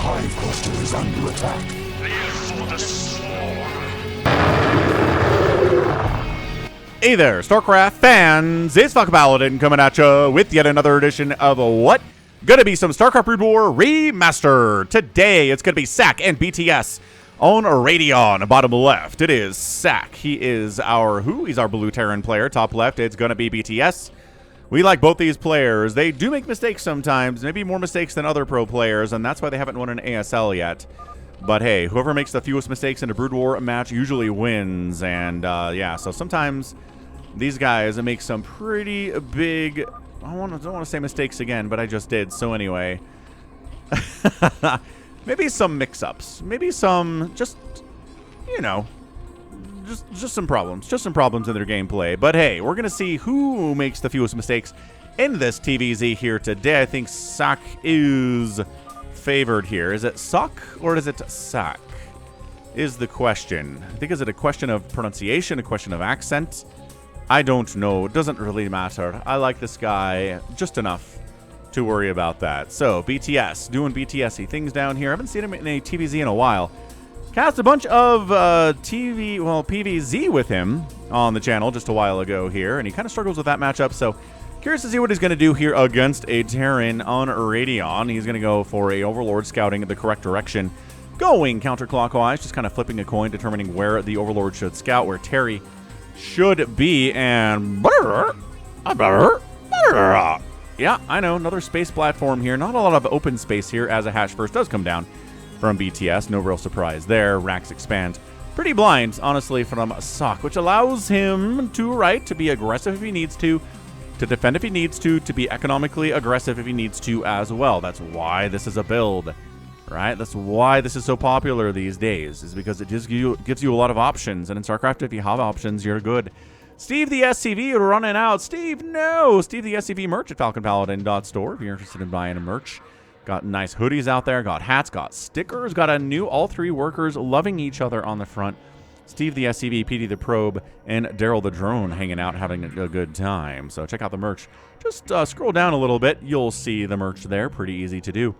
hive cluster is under attack. For the swarm. Hey there, StarCraft fans! It's Falcon Paladin coming at you with yet another edition of what? Gonna be some StarCraft Brood War Remastered. Today, it's gonna be sSak and BTS on Radeon. Bottom left, it is sSak. He is our He's our blue Terran player. Top left, it's gonna be BTS. We like both these players. They do make mistakes sometimes, maybe more mistakes than other pro players, and that's why they haven't won an ASL yet. But hey, whoever makes the fewest mistakes in a Brood War match usually wins. And yeah, so sometimes these guys make some pretty big, I don't want to say mistakes again, but I just did. So anyway, maybe some mix-ups, maybe some just, you know, just some problems in their gameplay. But hey, we're gonna see who makes the fewest mistakes in this TVZ here today. I think sSak is favored here. Is it sSak or is it sSak? Is the question. I think, is it a question of pronunciation, a question of accent? I don't know. It doesn't really matter. I like this guy just enough to worry about that. So BTS doing BTS-y things down here. I haven't seen him in a TVZ in a while. Cast a bunch of PVZ with him on the channel just a while ago here, and he kind of struggles with that matchup. So curious to see what he's going to do here against a Terran on Radeon. He's going to go for a Overlord scouting in the correct direction, going counterclockwise, just kind of flipping a coin, determining where the Overlord should scout, where Terry should be. And yeah, I know, another space platform here. Not a lot of open space here as a hatch first does come down from BTS. No real surprise there. Racks expand. Pretty blind, honestly, from sSak, which allows him to be aggressive if he needs to defend if he needs to be economically aggressive if he needs to as well. That's why this is a build, right? That's why this is so popular these days, is because it just gives you a lot of options. And in StarCraft, if you have options, you're good. Steve the SCV running out. Steve, no! Steve the SCV merch at falconpaladin.store if you're interested in buying a merch. Got nice hoodies out there, got hats, got stickers, got a new all three workers loving each other on the front. Steve the SCV, PD the Probe, and Daryl the Drone hanging out, having a good time. So check out the merch. Just scroll down a little bit. You'll see the merch there. Pretty easy to do.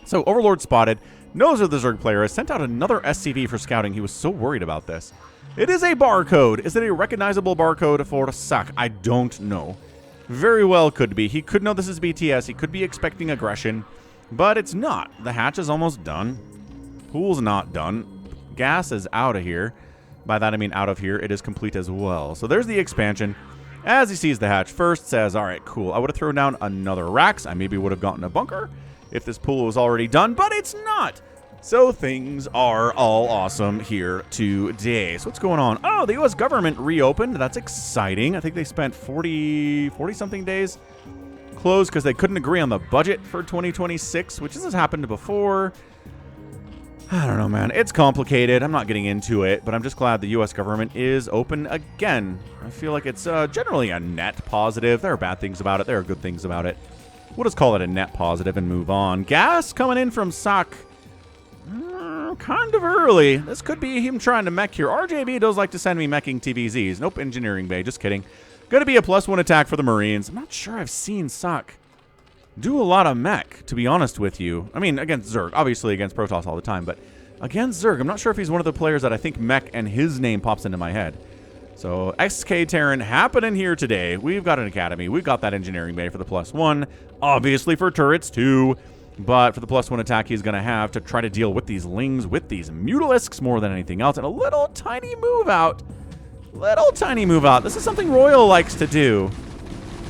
So Overlord spotted. Knows who the Zerg player is. Sent out another SCV for scouting. He was so worried about this. It is a barcode. Is it a recognizable barcode for sSak? I don't know. Very well could be. He could know this is BTS. He could be expecting aggression. But it's not. The hatch is almost done. Pool's not done. Gas is out of here. By that I mean out of here. It is complete as well. So there's the expansion. As he sees the hatch first, says, all right, cool. I would have thrown down another racks. I maybe would have gotten a bunker if this pool was already done, but it's not. So things are all awesome here today. So what's going on? Oh, the U.S. government reopened. That's exciting. I think they spent 40-something days closed because they couldn't agree on the budget for 2026, which has happened before. I don't know, man. It's complicated. I'm not getting into it, but I'm just glad the U.S. government is open again. I feel like it's generally a net positive. There are bad things about it. There are good things about it. We'll just call it a net positive and move on. Gas coming in from sSak. Kind of early. This could be him trying to mech here. RJB does like to send me meching TVZs. Nope, engineering bay. Just kidding. Going to be a +1 attack for the Marines. I'm not sure I've seen sSak do a lot of mech, to be honest with you. I mean, against Zerg. Obviously against Protoss all the time, but against Zerg, I'm not sure if he's one of the players that I think mech and his name pops into my head. So XK Terran happening here today. We've got an academy. We've got that engineering bay for the +1. Obviously for turrets too. But for the +1 attack, he's going to have to try to deal with these Lings, with these Mutalisks more than anything else. And a little tiny move out. This is something Royal likes to do.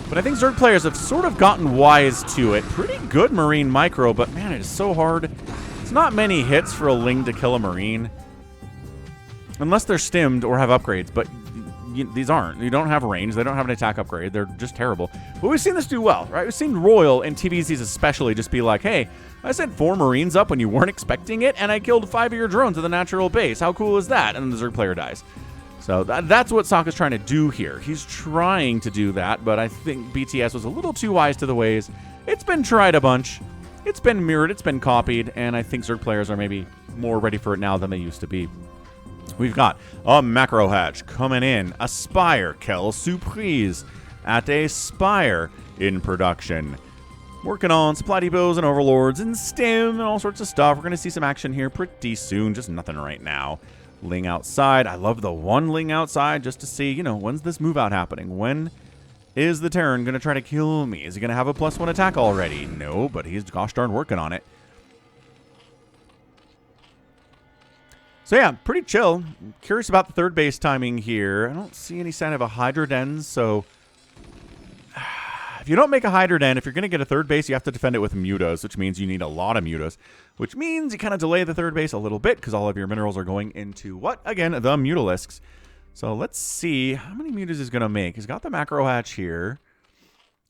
But I think Zerg players have sort of gotten wise to it. Pretty good Marine micro, but man, it is so hard. It's not many hits for a Ling to kill a Marine. Unless they're stimmed or have upgrades, but these aren't. You don't have range. They don't have an attack upgrade. They're just terrible. But we've seen this do well, right? We've seen Royal and TVZs especially just be like, hey, I sent 4 Marines up when you weren't expecting it, and I killed 5 of your drones at the natural base. How cool is that? And then the Zerg player dies. So that's what sSak is trying to do here. He's trying to do that, but I think BTS was a little too wise to the ways. It's been tried a bunch. It's been mirrored. It's been copied, and I think Zerg players are maybe more ready for it now than they used to be. We've got a macro hatch coming in. A Spire. Quelle surprise at a Spire in production. Working on supply depots and overlords and stim and all sorts of stuff. We're going to see some action here pretty soon. Just nothing right now. Ling outside. I love the one Ling outside just to see, you know, when's this move out happening? When is the Terran going to try to kill me? Is he going to have a +1 attack already? No, but he's gosh darn working on it. So yeah, pretty chill. I'm curious about the third base timing here. I don't see any sign of a Hydra Den, so if you don't make a Hydra Den, if you're going to get a third base, you have to defend it with mutas, which means you need a lot of mutas, which means you kind of delay the third base a little bit because all of your minerals are going into what? Again, the Mutalisks. So let's see how many mutas he's going to make. He's got the macro hatch here.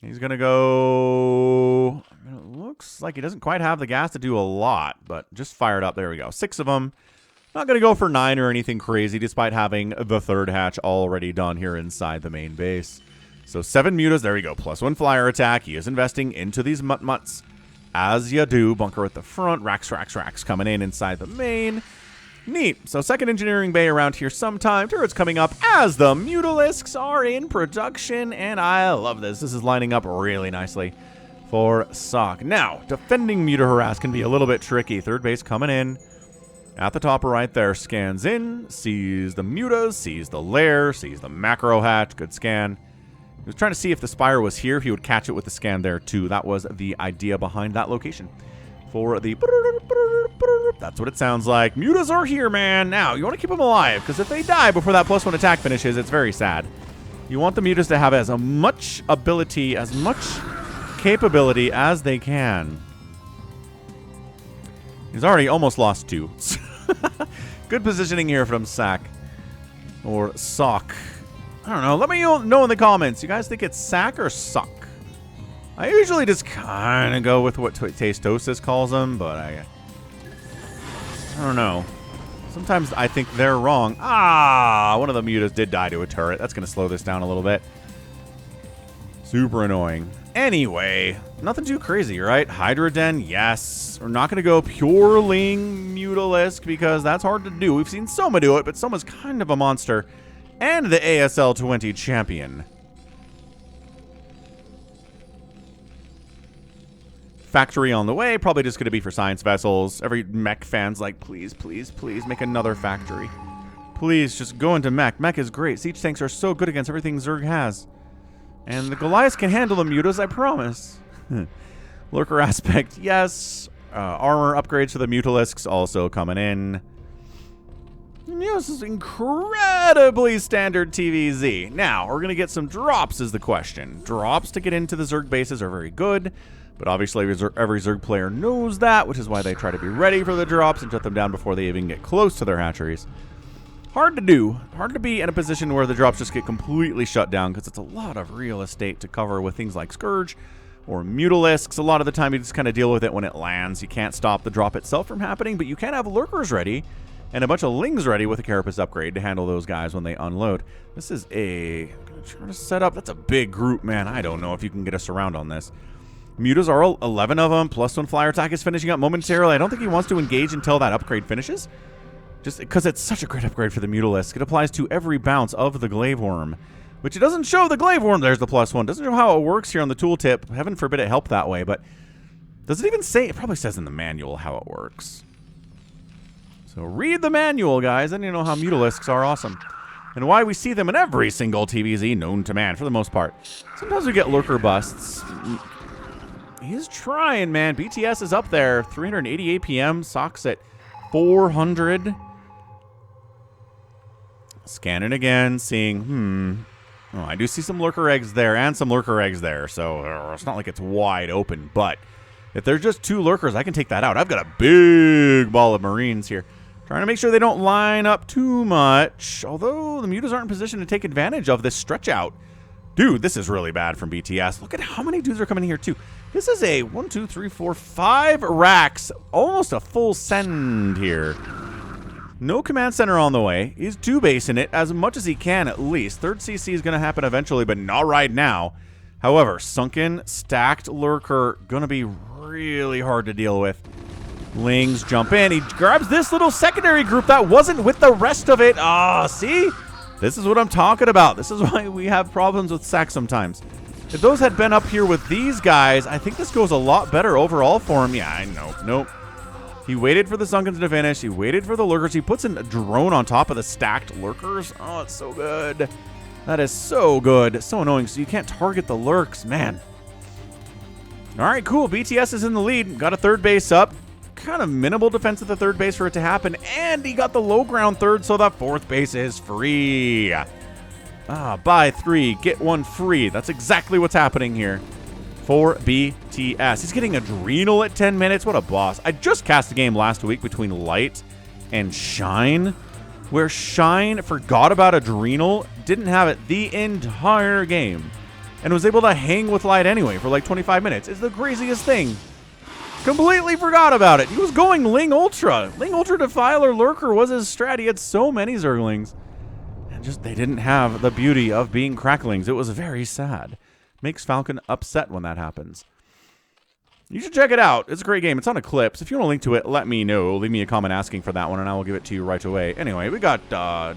He's going to go... It looks like he doesn't quite have the gas to do a lot, but just fire it up. There we go. 6 of them. Not going to go for 9 or anything crazy, despite having the third hatch already done here inside the main base. So 7 mutas, there we go. +1 flyer attack. He is investing into these mutts. As you do. Bunker at the front. Racks coming in inside the main. Neat. So second engineering bay around here sometime. Turrets coming up as the Mutalisks are in production. And I love this. This is lining up really nicely for SSak. Now, defending Muta Harass can be a little bit tricky. Third base coming in. At the top right there, scans in, sees the mutas, sees the lair, sees the macro hatch. Good scan. He was trying to see if the Spire was here, if he would catch it with the scan there too. That was the idea behind that location. For the... That's what it sounds like. Mutas are here, man. Now, you want to keep them alive, because if they die before that +1 attack finishes, it's very sad. You want the mutas to have as much ability, as much capability as they can. He's already almost lost 2. Good positioning here from SSak. Or SSak. I don't know. Let me know in the comments. You guys think it's SSak or SSak? I usually just kind of go with what Tastosis calls them, but I don't know. Sometimes I think they're wrong. Ah! One of the mutas did die to a turret. That's going to slow this down a little bit. Super annoying. Anyway, nothing too crazy, right? Hydra Den, yes. We're not going to go pure Ling Mutalisk because that's hard to do. We've seen Soma do it, but Soma's kind of a monster. And the ASL 20 champion. Factory on the way, probably just going to be for science vessels. Every mech fan's like, please, please, please make another factory. Please, just go into mech. Mech is great. Siege tanks are so good against everything Zerg has. And the Goliaths can handle the mutas, I promise. Lurker aspect, yes. Armor upgrades for the Mutalisks also coming in. And this is incredibly standard TVZ. Now, we're going to get some drops is the question. Drops to get into the Zerg bases are very good. But obviously, every Zerg player knows that, which is why they try to be ready for the drops and shut them down before they even get close to their hatcheries. Hard to do. Hard to be in a position where the drops just get completely shut down because it's a lot of real estate to cover with things like Scourge or Mutalisks. A lot of the time you just kind of deal with it when it lands. You can't stop the drop itself from happening, but you can have Lurkers ready and a bunch of Lings ready with a Carapace upgrade to handle those guys when they unload. This is I'm going to try to set up. That's a big group, man. I don't know if you can get us around on this. Mutas are 11 of them. +1 flyer attack is finishing up momentarily. I don't think he wants to engage until that upgrade finishes. Just because it's such a great upgrade for the Mutalisk. It applies to every bounce of the Glaive Worm. Which it doesn't show the Glaive Worm. There's the +1. Doesn't show how it works here on the tooltip. Heaven forbid it help that way. But does it even say? It probably says in the manual how it works. So read the manual, guys. Then you know how Mutalisks are awesome. And why we see them in every single TVZ known to man, for the most part. Sometimes we get Lurker busts. He's trying, man. BTS is up there. 380 APM. SSak's at 400. Scanning again, seeing, Oh, I do see some Lurker eggs there and some Lurker eggs there. So it's not like it's wide open. But if there's just 2 Lurkers, I can take that out. I've got a big ball of Marines here. Trying to make sure they don't line up too much. Although the mutas aren't in position to take advantage of this stretch out. Dude, this is really bad from BTS. Look at how many dudes are coming in here, too. This is a 1, 2, 3, 4, 5 racks. Almost a full send here. No command center on the way. He's 2-basing it as much as he can, at least. Third CC is going to happen eventually, but not right now. However, sunken, stacked Lurker, going to be really hard to deal with. Lings jump in. He grabs this little secondary group that wasn't with the rest of it. Ah, see? This is what I'm talking about. This is why we have problems with SSak sometimes. If those had been up here with these guys, I think this goes a lot better overall for him. Yeah, I know. Nope. He waited for the Sunkens to finish. He waited for the lurkers. He puts in a drone on top of the stacked lurkers. Oh, it's so good. That is so good. So annoying. So you can't target the lurks, man. All right, cool. BTS is in the lead. Got a third base up. Kind of minimal defense at the third base for it to happen. And he got the low ground third, so the fourth base is free. Buy 3, get 1 free. That's exactly what's happening here for BTS. He's getting Adrenal at 10 minutes. What a boss. I just cast a game last week between Light and Shine, where Shine forgot about Adrenal, didn't have it the entire game, and was able to hang with Light anyway for like 25 minutes. It's the craziest thing. Completely forgot about it. He was going Ling Ultra. Ling Ultra Defiler Lurker was his strat. He had so many Zerglings. And just they didn't have the beauty of being Cracklings. It was very sad. Makes Falcon upset when that happens. You should check it out. It's a great game. It's on Eclipse. If you want a link to it, let me know. Leave me a comment asking for that one, and I will give it to you right away. Anyway, we got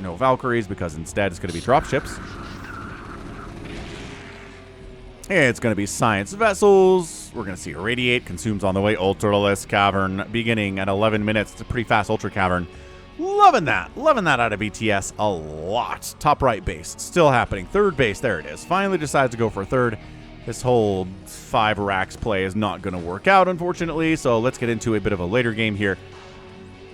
no Valkyries because instead it's going to be dropships. It's going to be Science Vessels. We're going to see Radiate. Consumes on the way. Ultralisk Cavern beginning at 11 minutes. It's a pretty fast Ultra Cavern. Loving that. Loving that out of BTS a lot. Top right base. Still happening. Third base. There it is. Finally decides to go for a third. This whole 5 racks play is not going to work out, unfortunately. So let's get into a bit of a later game here.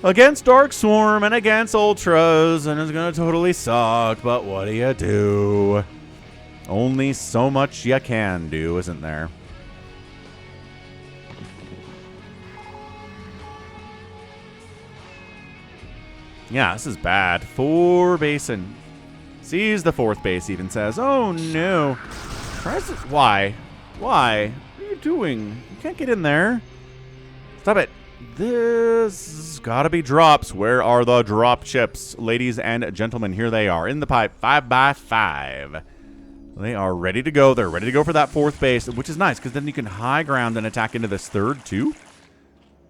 Against Dark Swarm and against Ultras. And it's going to totally suck. But what do you do? Only so much you can do, isn't there? Yeah, this is bad. 4 basin. Sees the 4th base, even says, oh no. Tries to, why? Why? What are you doing? You can't get in there. Stop it. This gotta be drops. Where are the drop chips? Ladies and gentlemen, here they are in the pipe. 5x5. They are ready to go. They're ready to go for that 4th base, which is nice because then you can high ground and attack into this 3rd too.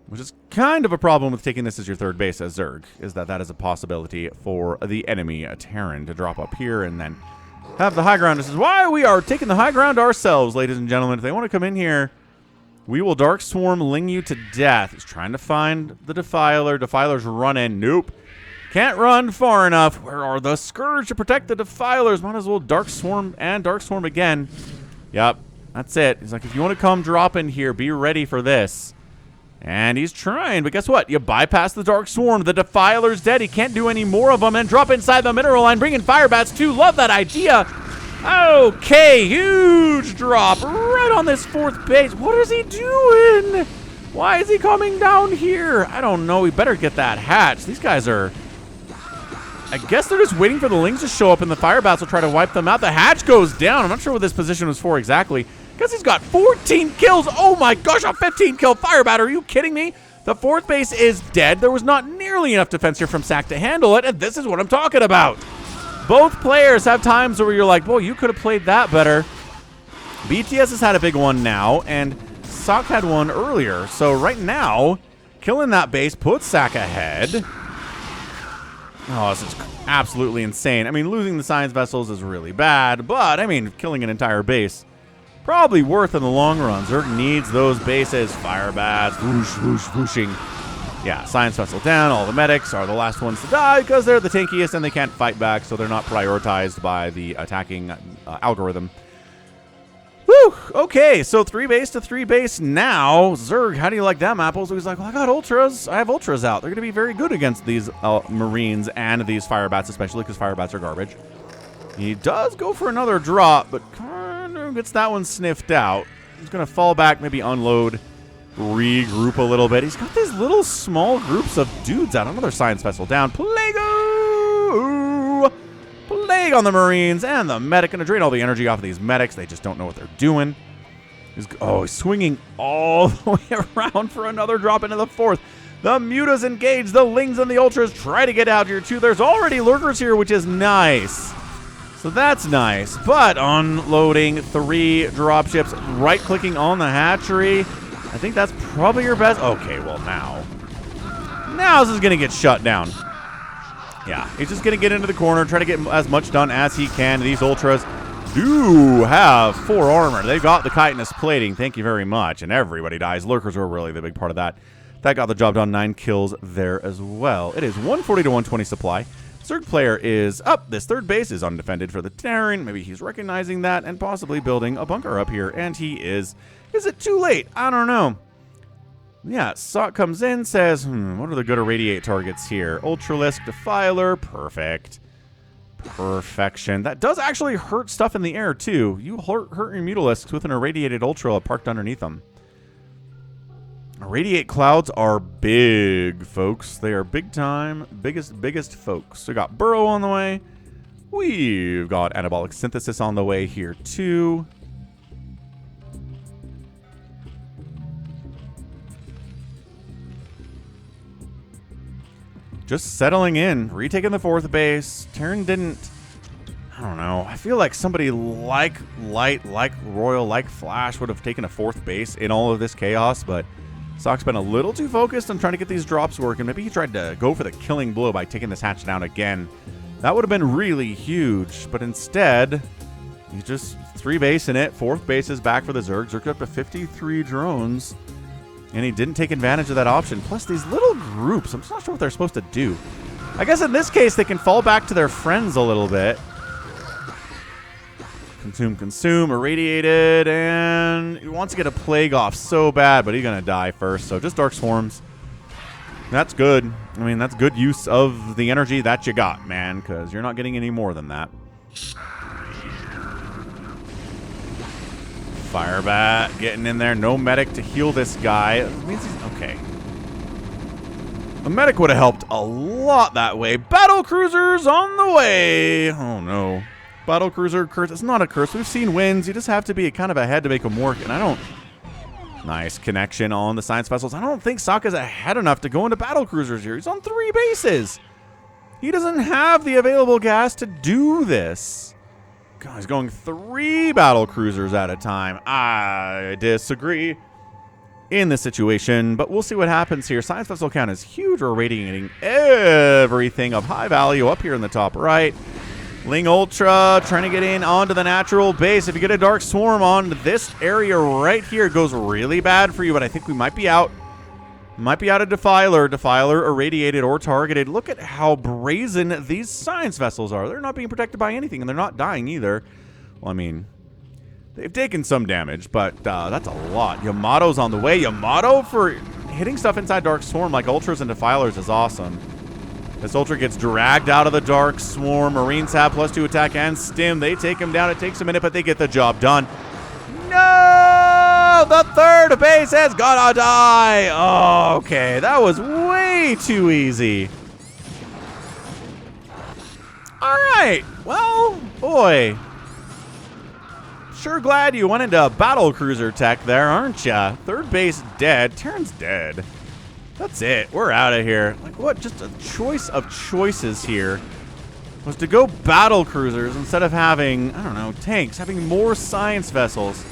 Which is kind of a problem with taking this as your 3rd base as Zerg, is that is a possibility for the enemy, a Terran, to drop up here and then have the high ground. This is why we are taking the high ground ourselves, ladies and gentlemen. If they want to come in here, we will Dark Swarm Ling you to death. He's trying to find the Defiler. Defiler's running. Nope. Can't run far enough. Where are the Scourge to protect the Defilers? Might as well Dark Swarm and Dark Swarm again. Yep. That's it. He's like, if you want to come drop in here, be ready for this. And he's trying, but guess what? You bypass the Dark Swarm. The Defiler's dead. He can't do any more of them. And drop inside the mineral line. Bring in Fire Bats too. Love that idea. Okay, huge drop right on this 4th base. What is he doing? Why is he coming down here? I don't know. We better get that hatch. These guys are... I guess they're just waiting for the Lings to show up, and the Fire Bats will try to wipe them out. The hatch goes down. I'm not sure what this position was for exactly. Because he's got 14 kills. Oh my gosh, a 15-kill Fire Bat. Are you kidding me? The 4th base is dead. There was not nearly enough defense here from SSak to handle it, and this is what I'm talking about. Both players have times where you're like, boy, you could have played that better. BTS has had a big one now, and SSak had one earlier. So right now, killing that base puts SSak ahead. Oh, this is absolutely insane. I mean, losing the Science Vessels is really bad, but, I mean, killing an entire base, probably worth in the long run. Zerg needs those bases. Fire Bats, whoosh, whoosh, whooshing. Yeah, Science Vessel down. All the medics are the last ones to die because they're the tankiest and they can't fight back, so they're not prioritized by the attacking algorithm. Whew! Okay, so 3 base to 3 base now. Zerg, how do you like them apples? So he's like, well, I got Ultras. I have Ultras out. They're going to be very good against these Marines and these Fire Bats, especially because Fire Bats are garbage. He does go for another drop, but kind of gets that one sniffed out. He's going to fall back, maybe unload, regroup a little bit. He's got these little small groups of dudes out. Another Science Vessel down. Plague-o! Plague on the Marines and the medic. Going to drain all the energy off of these medics. They just don't know what they're doing. He's swinging all the way around for another drop into the 4th. The Mutas engage. The Lings and the Ultras try to get out here too. There's already Lurkers here, which is nice. So that's nice. But unloading 3 dropships, right-clicking on the hatchery. I think that's probably your best. Okay, well now this is going to get shut down. Yeah, he's just going to get into the corner, try to get as much done as he can. These Ultras do have 4 armor. They've got the chitinous plating. Thank you very much. And everybody dies. Lurkers were really the big part of that. That got the job done. 9 kills there as well. It is 140 to 120 supply. Third player is up. This third base is undefended for the Terran. Maybe he's recognizing that and possibly building a bunker up here. And he is. Is it too late? I don't know. Yeah, sSak comes in, says, what are the good irradiate targets here? Ultralisk, Defiler, perfect. Perfection. That does actually hurt stuff in the air, too. You hurt your Mutalisks with an irradiated Ultra parked underneath them. Irradiate clouds are big, folks. They are big time, biggest folks. We got Burrow on the way. We've got Anabolic Synthesis on the way here, too. Just settling in, retaking the 4th base. Terran didn't, I don't know. I feel like somebody like Light, like Royal, like Flash would have taken a 4th base in all of this chaos, but sSak's been a little too focused on trying to get these drops working. Maybe he tried to go for the killing blow by taking this hatch down again. That would have been really huge, but instead, he's just 3 base in it. 4th base is back for the Zerg. Zerged up to 53 drones. And he didn't take advantage of that option. Plus, these little groups, I'm just not sure what they're supposed to do. I guess in this case, they can fall back to their friends a little bit. Consume, irradiated, and he wants to get a plague off so bad, but he's going to die first. So just Dark Swarms. That's good. I mean, that's good use of the energy that you got, man, because you're not getting any more than that. Firebat getting in there. No medic to heal this guy. It means he's okay. A medic would have helped a lot that way. Battle cruisers on the way. Oh no. Battle cruiser curse. It's not a curse. We've seen wins. You just have to be kind of ahead to make them work. And I don't. Nice connection on the science vessels. I don't think sSak is ahead enough to go into battle cruisers here. He's on 3 bases. He doesn't have the available gas to do this. God, he's going 3 battle cruisers at a time. I disagree in this situation, but we'll see what happens here. Science vessel count is huge. We're radiating everything of high value up here in the top right. Ling Ultra trying to get in onto the natural base. If you get a Dark Swarm on this area right here, it goes really bad for you, but I think we might be out. Might be out of Defiler. Defiler irradiated or targeted. Look at how brazen these science vessels are. They're not being protected by anything, and they're not dying either. Well, I mean, they've taken some damage, but that's a lot. Yamato's on the way. Yamato for hitting stuff inside Dark Swarm like Ultras and Defilers is awesome. This Ultra gets dragged out of the Dark Swarm. Marines have +2 attack and stim. They take him down. It takes a minute, but they get the job done. No! The 3rd base has gotta die! Oh, okay, that was way too easy. Alright, well, boy. Sure glad you went into battle cruiser tech there, aren't ya? 3rd base dead. Terran's dead. That's it. We're out of here. Like, what? Just a choice of choices here was to go battle cruisers instead of having, I don't know, tanks, having more science vessels.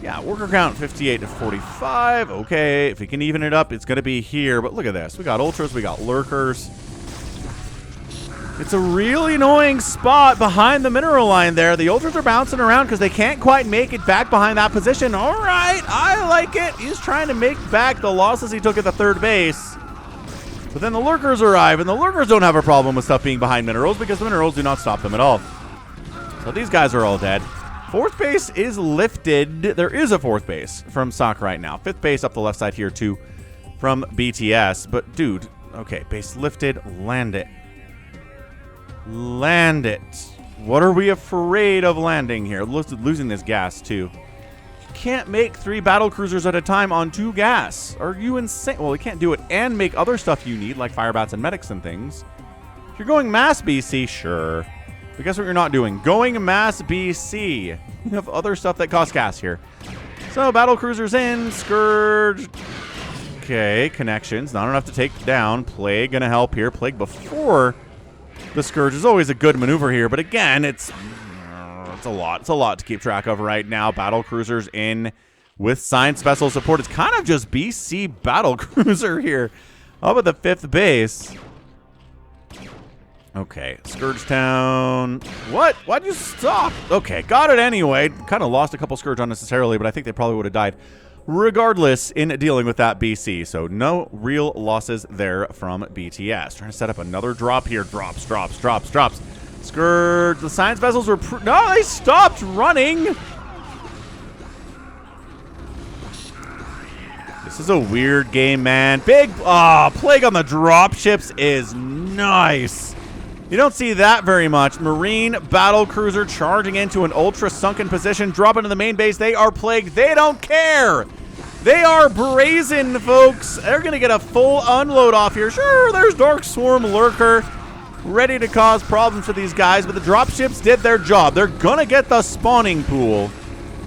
Yeah, worker count 58 to 45. Okay, if we can even it up, it's going to be here. But look at this. We got Ultras, we got Lurkers. It's a really annoying spot behind the mineral line there. The Ultras are bouncing around because they can't quite make it back behind that position. All right, I like it. He's trying to make back the losses he took at the 3rd base. But then the Lurkers arrive, and the Lurkers don't have a problem with stuff being behind minerals because the minerals do not stop them at all. So these guys are all dead. 4th base is lifted. There is a 4th base from sSak right now. 5th base up the left side here, too, from BTS. But, dude, okay, base lifted. Land it. Land it. What are we afraid of landing here? Losing this gas, too. You can't make 3 battle cruisers at a time on 2 gas. Are you insane? Well, you can't do it and make other stuff you need, like firebats and medics and things. If you're going mass BC, sure. But guess what you're not doing? Going mass BC. You have other stuff that costs gas here. So, battle cruisers in. Scourge. Okay, connections. Not enough to take down. Plague gonna help here. Plague before the Scourge is always a good maneuver here. But again, it's a lot. It's a lot to keep track of right now. Battle cruisers in with science vessel support. It's kind of just BC battle cruiser here. Up at the 5th base. Okay, Scourge Town. What? Why'd you stop? Okay, got it anyway. Kind of lost a couple Scourge unnecessarily, but I think they probably would have died regardless in dealing with that BC. So no real losses there from BTS. Trying to set up another drop here. Drops. Scourge. The Science Vessels were... No, they stopped running. This is a weird game, man. Big... Plague on the dropships is nice. You don't see that very much. Marine battle cruiser charging into an ultra sunken position, drop into the main base. They are plagued. They don't care. They are brazen, folks. They're going to get a full unload off here. Sure, there's Dark Swarm Lurker ready to cause problems for these guys, but the dropships did their job. They're going to get the spawning pool.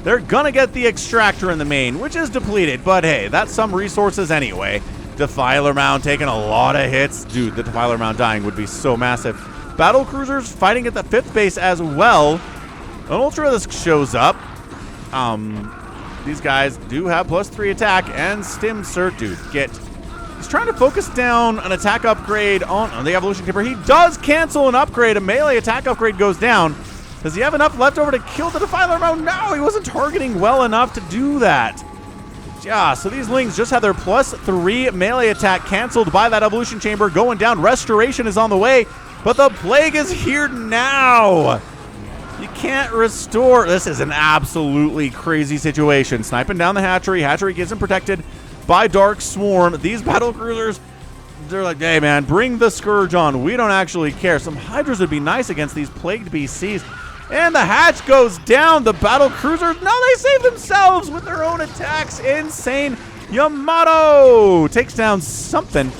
They're going to get the extractor in the main, which is depleted, but hey, that's some resources anyway. Defiler Mound taking a lot of hits. Dude, the Defiler Mound dying would be so massive. Battle cruisers fighting at the 5th base as well. An Ultralisk shows up. These guys do have +3 attack and Stim Cert. Dude, he's trying to focus down an attack upgrade on the Evolution Timber. He does cancel an upgrade. A melee attack upgrade goes down. Does he have enough left over to kill the Defiler Mound? No, he wasn't targeting well enough to do that. Yeah, so these Lings just had their +3 melee attack canceled by that Evolution Chamber going down. Restoration is on the way, but the Plague is here now. You can't restore. This is an absolutely crazy situation. Sniping down the hatchery. Hatchery gets him protected by Dark Swarm. These battle cruisers, they're like, hey, man, bring the Scourge on. We don't actually care. Some Hydras would be nice against these plagued BCs. And the hatch goes down. The battle cruisers, no, they save themselves with their own attacks. Insane. Yamato takes down something.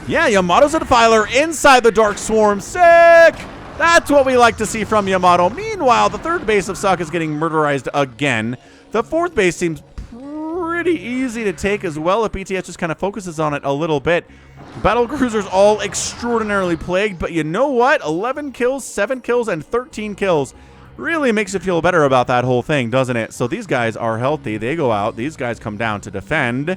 Yeah, Yamato's a Defiler inside the Dark Swarm. Sick! That's what we like to see from Yamato. Meanwhile, the 3rd base of SSak is getting murderized again. The 4th base seems pretty easy to take as well if BTS just kind of focuses on it a little bit. Battle cruisers all extraordinarily plagued, but you know what? 11 kills, 7 kills, and 13 kills really makes you feel better about that whole thing, doesn't it? So these guys are healthy. They go out. These guys come down to defend.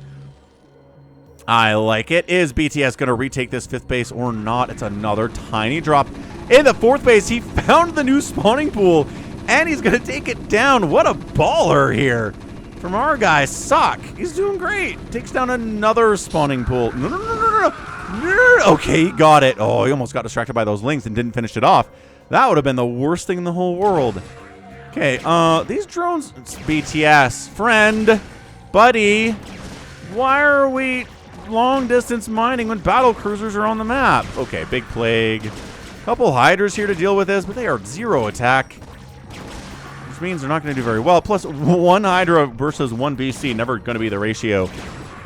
I like it. Is BTS going to retake this 5th base or not? It's another tiny drop. In the 4th base, he found the new spawning pool, and he's going to take it down. What a baller here from our guy, sSak. He's doing great. Takes down another spawning pool. No. Okay, he got it. Oh, he almost got distracted by those Lings and didn't finish it off. That would have been the worst thing in the whole world. Okay, these drones, it's BTS. Friend, buddy, why are we long distance mining when battle cruisers are on the map? Okay, big plague. Couple Hydras here to deal with this, but they are 0 attack. Which means they're not going to do very well. Plus 1 Hydra versus 1 BC. Never going to be the ratio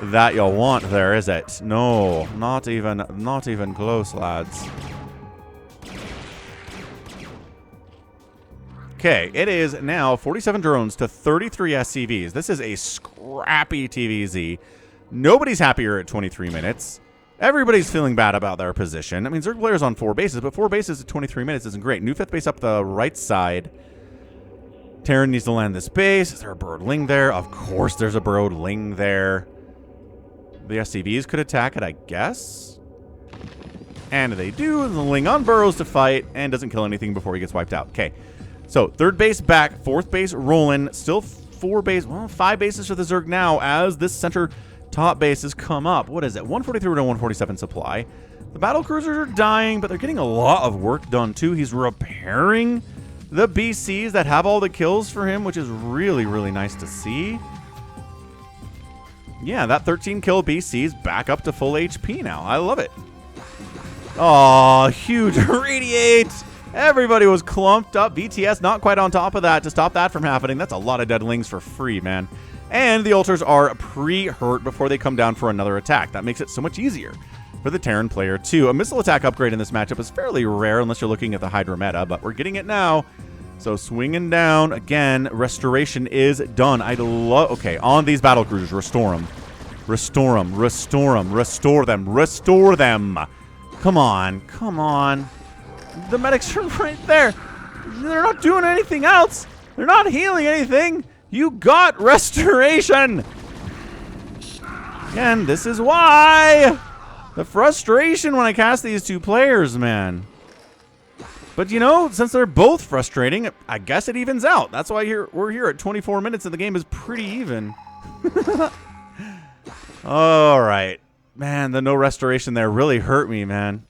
that you'll want there, is it? No, not even close, lads. Okay, it is now 47 drones to 33 SCVs. This is a scrappy TVZ. Nobody's happier at 23 minutes. Everybody's feeling bad about their position. I mean, Zerg player's on 4 bases, but 4 bases at 23 minutes isn't great. New 5th base up the right side. Terran needs to land this base. Is there a burrowed Ling there? Of course there's a burrowed Ling there. The SCVs could attack it, I guess. And they do. The Ling unburrows to fight and doesn't kill anything before he gets wiped out. Okay. So, 3rd base back. 4th base rolling. Still 5 bases for the Zerg now as this center top bases come up. What is it? 143 to 147 supply. The battle cruisers are dying, but they're getting a lot of work done too. He's repairing the BCs that have all the kills for him, which is really, really nice to see. Yeah, that 13 kill BC's back up to full HP now. I love it. Oh, huge radiate. Everybody was clumped up. BTS not quite on top of that to stop that from happening. That's a lot of dead Lings for free, man. And the ultras are pre-hurt before they come down for another attack. That makes it so much easier for the Terran player, too. A missile attack upgrade in this matchup is fairly rare unless you're looking at the Hydra meta, but we're getting it now. So swinging down. Again, restoration is done. I love... Okay, on these battle cruisers, restore them. Restore them. Restore them. Restore them. Restore them. Come on. Come on. The medics are right there. They're not doing anything else. They're not healing anything. You got restoration. Again, this is why. The frustration when I cast these 2 players, man. But, you know, since they're both frustrating, I guess it evens out. That's why we're here at 24 minutes and the game is pretty even. All right. Man, the no restoration there really hurt me, man.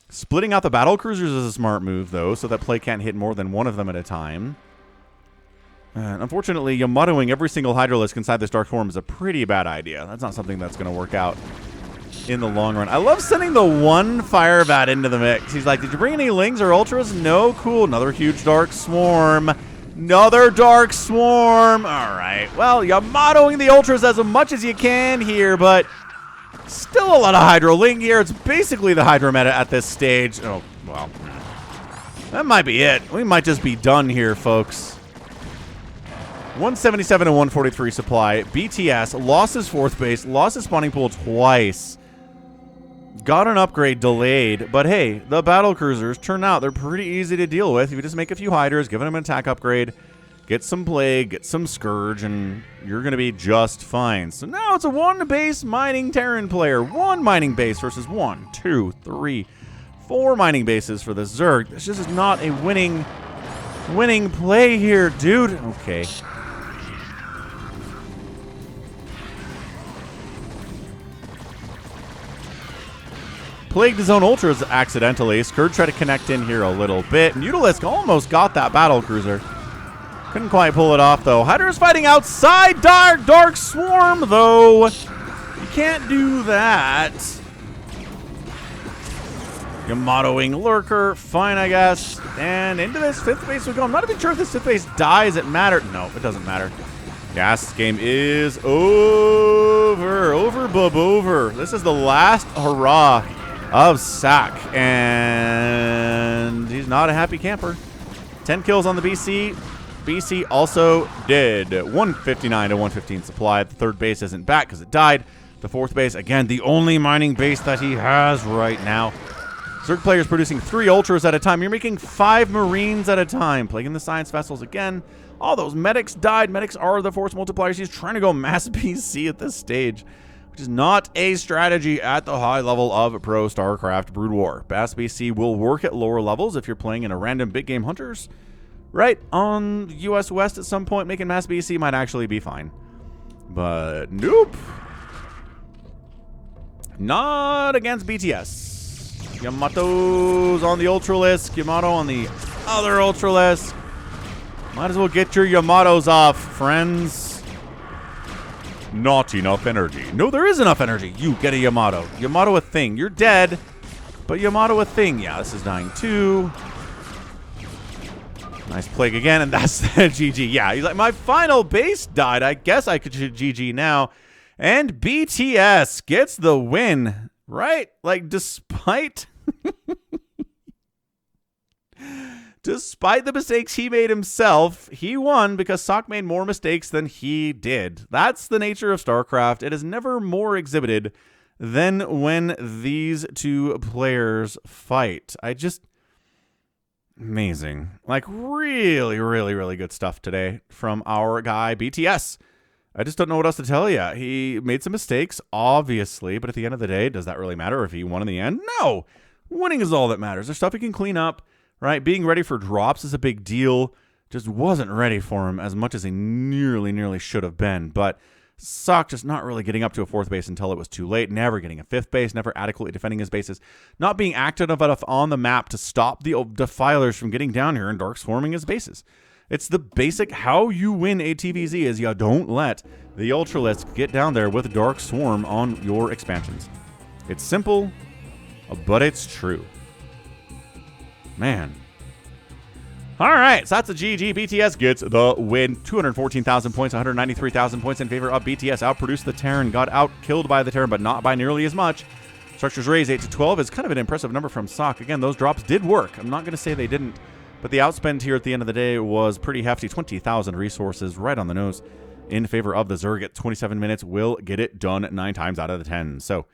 Splitting out the battle cruisers is a smart move, though, so that play can't hit more than one of them at a time. And unfortunately, Yamatoing every single Hydralisk inside this Dark Form is a pretty bad idea. That's not something that's going to work out in the long run. I love sending the one Fire Bat into the mix. He's like, did you bring any Lings or Ultras? No, cool. Another huge Dark Swarm. Another Dark Swarm. All right. Well, Yamatoing the Ultras as much as you can here, but still a lot of Hydro Ling here. It's basically the Hydro meta at this stage. Oh, well. That might be it. We might just be done here, folks. 177 and 143 supply. BTS lost his 4th base, lost his spawning pool twice. Got an upgrade delayed, but hey, the battle cruisers turn out they're pretty easy to deal with. If you just make a few hiders, give them an attack upgrade, get some plague, get some scourge, and you're going to be just fine. So now it's a 1-base mining Terran player. 1 mining base versus 1, 2, 3, 4 mining bases for the Zerg. This just is not a winning play here, dude. Okay. Plagued his own Ultras accidentally. Scourge tried to connect in here a little bit. Mutalisk almost got that battle cruiser. Couldn't quite pull it off, though. Hydra's fighting outside Dark Swarm, though. You can't do that. Yamatoing Lurker. Fine, I guess. And into this 5th base we go. I'm not even sure if this 5th base dies. It matters. No, it doesn't matter. Yes, this game is over. Over. This is the last hurrah of sSak, and he's not a happy camper. 10 kills on the BC. BC also dead. 159 to 115 supply. The 3rd base isn't back because it died. The 4th base, again, the only mining base that he has right now. Zerg players producing 3 Ultras at a time. You're making 5 Marines at a time. Plaguing the Science Vessels again. All those medics died. Medics are the force multipliers. He's trying to go mass BC at this stage, which is not a strategy at the high level of Pro StarCraft Brood War. Mass BC will work at lower levels if you're playing in a random big game Hunters. Right on US West at some point, making mass BC might actually be fine. But nope. Not against BTS. Yamato's on the Ultralisk. Yamato on the other Ultralisk. Might as well get your Yamatos off, friends. Not enough energy. No, there is enough energy. You get a Yamato. Yamato a thing. You're dead, but Yamato a thing. Yeah, this is dying too. Nice plague again, and that's the GG. Yeah, he's like, my final base died. I guess I could GG now. And BTS gets the win, right? Like, despite... Despite the mistakes he made himself, he won because sSak made more mistakes than he did. That's the nature of StarCraft. It is never more exhibited than when these two players fight. Amazing. Like, really good stuff today from our guy, BTS. I just don't know what else to tell you. He made some mistakes, obviously, but at the end of the day, does that really matter if he won in the end? No! Winning is all that matters. There's stuff he can clean up. Right, being ready for drops is a big deal. Just wasn't ready for him as much as he nearly should have been. But sSak just not really getting up to a 4th base until it was too late. Never getting a 5th base. Never adequately defending his bases. Not being active enough on the map to stop the defilers from getting down here and dark swarming his bases. It's the basic how you win a TVZ is you don't let the Ultralisk get down there with dark swarm on your expansions. It's simple, but it's true. Man. All right, so that's a GG. BTS gets the win. 214,000 points, 193,000 points in favor of BTS. Outproduced the Terran, got out-killed by the Terran, but not by nearly as much. Structures raised 8 to 12 is kind of an impressive number from sSak. Again, those drops did work. I'm not going to say they didn't, but the outspend here at the end of the day was pretty hefty. 20,000 resources right on the nose in favor of the Zerg at 27 minutes. Will get it done 9 times out of the 10. So,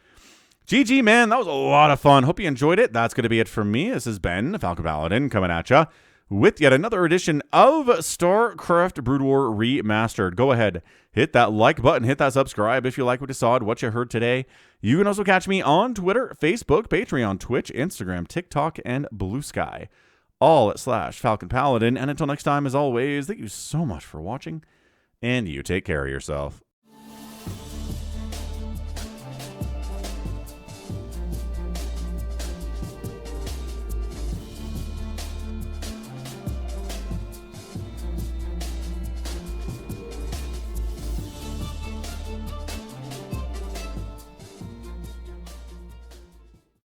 GG, man. That was a lot of fun. Hope you enjoyed it. That's going to be it from me. This has been Falcon Paladin coming at ya with yet another edition of StarCraft Brood War Remastered. Go ahead, hit that like button, hit that subscribe if you like what you saw and what you heard today. You can also catch me on Twitter, Facebook, Patreon, Twitch, Instagram, TikTok, and Blue Sky. all at /Falcon Paladin. And until next time, as always, thank you so much for watching, and you take care of yourself.